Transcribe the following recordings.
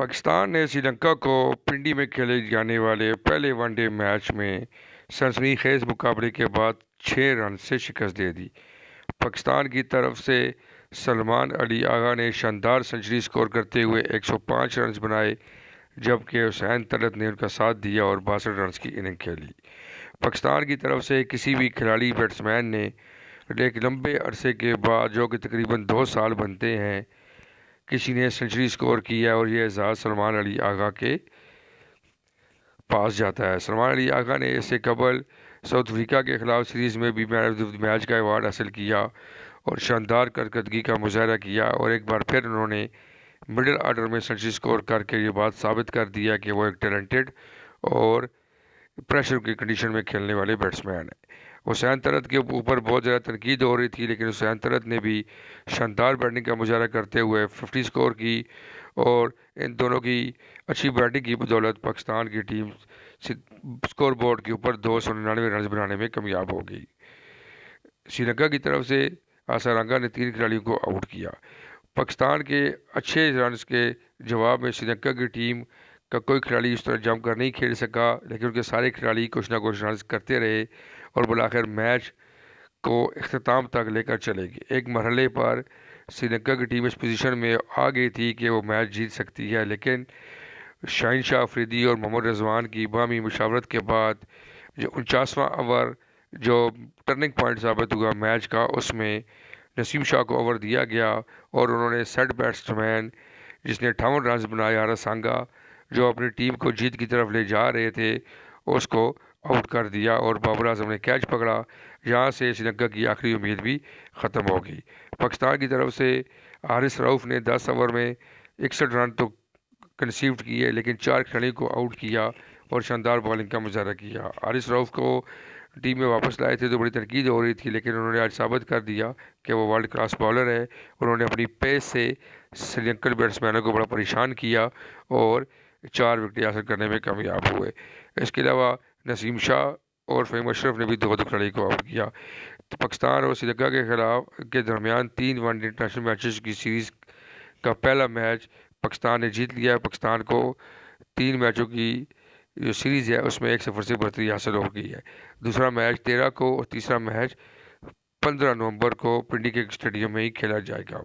پاکستان نے سری لنکا کو پنڈی میں کھیلے جانے والے پہلے ون ڈے میچ میں سنسنی خیز مقابلے کے بعد 6 رن سے شکست دے دی۔ پاکستان کی طرف سے سلمان علی آغا نے شاندار سنچری سکور کرتے ہوئے 105 رنز بنائے، جبکہ حسین طلعت نے ان کا ساتھ دیا اور 62 رنز کی اننگ کھیلی۔ پاکستان کی طرف سے کسی بھی کھلاڑی بیٹسمین نے ایک لمبے عرصے کے بعد، جو کہ تقریباً 2 سال بنتے ہیں، کسی نے سنچری سکور کیا اور یہ اعزاز سلمان علی آغا کے پاس جاتا ہے۔ سلمان علی آغا نے اس سے قبل ساؤتھ افریقہ کے خلاف سیریز میں بھی مین آف دی میچ کا ایوارڈ حاصل کیا اور شاندار کارکردگی کا مظاہرہ کیا، اور ایک بار پھر انہوں نے مڈل آرڈر میں سنچری سکور کر کے یہ بات ثابت کر دیا کہ وہ ایک ٹیلنٹڈ اور پریشر کی کنڈیشن میں کھیلنے والے بیٹسمین ہیں۔ حسین طلعت کے اوپر بہت زیادہ تنقید ہو رہی تھی، لیکن حسین طلعت نے بھی شاندار بیٹنگ کا مظاہرہ کرتے ہوئے 50 سکور کی، اور ان دونوں کی اچھی بیٹنگ کی بدولت پاکستان کی ٹیم سکور بورڈ کے اوپر 299 رنز بنانے میں کامیاب ہو گئی۔ سری لنکا کی طرف سے آسارنگا نے 3 کھلاڑیوں کو آؤٹ کیا۔ پاکستان کے اچھے رنز کے جواب میں سری لنکا کی ٹیم کا کوئی کھلاڑی اس طرح جم کر نہیں کھیل سکا، لیکن ان کے سارے کھلاڑی کچھ نہ کچھ رنز کرتے رہے اور بالآخر میچ کو اختتام تک لے کر چلے گئے۔ ایک مرحلے پر سری لنکا کی ٹیم اس پوزیشن میں آ گئی تھی کہ وہ میچ جیت سکتی ہے، لیکن شاہین شاہ افریدی اور محمد رضوان کی باہمی مشاورت کے بعد جو 49واں اوور جو ٹرننگ پوائنٹ ثابت ہوا میچ کا، اس میں نسیم شاہ کو اوور دیا گیا اور انہوں نے سیٹ بیٹسمین جس نے 58 رنز بنائے، آراسانگا، جو اپنی ٹیم کو جیت کی طرف لے جا رہے تھے، اس کو آؤٹ کر دیا اور بابر اعظم نے کیچ پکڑا۔ یہاں سے سری لنکا کی آخری امید بھی ختم ہو گئی۔ پاکستان کی طرف سے حارث رؤف نے 10 اوور میں 61 رن تو کنسیوڈ کیے، لیکن 4 کھلاڑیوں کو آؤٹ کیا اور شاندار بالنگ کا مظاہرہ کیا۔ حارث رؤف کو ٹیم میں واپس لائے تھے تو بڑی تنقید ہو رہی تھی، لیکن انہوں نے آج ثابت کر دیا کہ وہ ورلڈ کلاس بالر ہے۔ انہوں نے اپنی پیس سے سری لنکن بیٹسمینوں کو بڑا پریشان کیا اور 4 وکٹیں حاصل کرنے میں کامیاب ہوئے۔ اس کے علاوہ نسیم شاہ اور فہیم اشرف نے بھی 2 کھلاڑی کو آؤٹ کیا۔ تو پاکستان اور سری لنکا کے خلاف کے درمیان 3 ون ڈے انٹرنیشنل میچز کی سیریز کا پہلا میچ پاکستان نے جیت لیا ہے۔ پاکستان کو 3 میچوں کی جو سیریز ہے اس میں 1-0 سے برتری حاصل ہو گئی ہے۔ دوسرا میچ 13 کو اور تیسرا میچ 15 نومبر کو پنڈی کے اسٹیڈیم میں ہی کھیلا جائے گا۔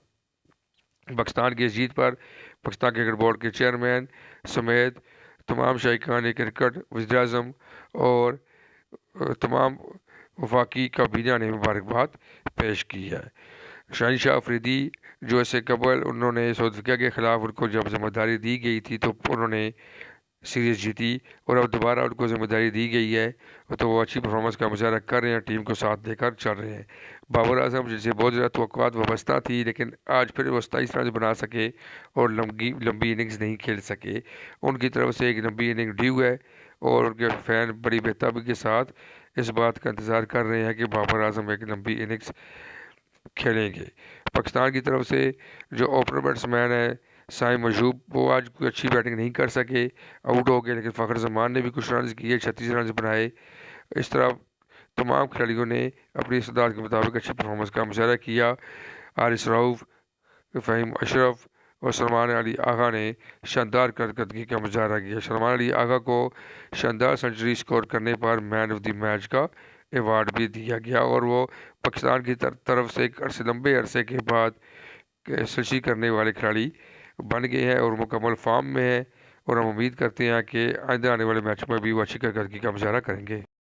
پاکستان کی اس جیت پر پاکستان کرکٹ بورڈ کے چیئرمین سمیت تمام شائقین کرکٹ، وزیر اعظم اور تمام وفاقی کابینہ نے مبارکباد پیش کی ہے۔ شاہین شاہ افریدی جو اس سے قبل انہوں نے ساؤتھ افریقہ کے خلاف ان کو جب ذمہ داری دی گئی تھی تو انہوں نے سیریز جیتی، اور اب دوبارہ ان کو ذمہ داری دی گئی ہے تو وہ اچھی پرفارمنس کا مظاہرہ کر رہے ہیں، ٹیم کو ساتھ لے کر چل رہے ہیں۔ بابر اعظم جن سے بہت زیادہ توقعات وابستہ تھی، لیکن آج پھر وہ 27 رنز بنا سکے اور لمبی اننگز نہیں کھیل سکے۔ ان کی طرف سے ایک لمبی اننگ ڈیو ہے اور ان کے فین بڑی بےتابی کے ساتھ اس بات کا انتظار کر رہے ہیں کہ بابر اعظم ایک لمبی اننگز کھیلیں گے۔ پاکستان کی طرف سے جو اوپنر بیٹسمین ہے سائم مجوب، وہ آج کوئی اچھی بیٹنگ نہیں کر سکے، آؤٹ ہو گئے، لیکن فخر زمان نے بھی کچھ رنز کیے، 36 رنز بنائے۔ اس طرح تمام کھلاڑیوں نے اپنی استعداد کے مطابق اچھی پرفارمنس کا مظاہرہ کیا۔ حارث رؤف، فہیم اشرف اور سلمان علی آغا نے شاندار کارکردگی کا مظاہرہ کیا۔ سلمان علی آغا کو شاندار سنچری سکور کرنے پر مین آف دی میچ کا ایوارڈ بھی دیا گیا، اور وہ پاکستان کی طرف سے ایک لمبے عرصے کے بعد سنچری کرنے والے کھلاڑی بن گئے ہیں اور مکمل فارم میں ہیں، اور ہم امید کرتے ہیں کہ آئندہ آنے والے میچ میں بھی وہ اچھی کارکردگی کا مظاہرہ کریں گے۔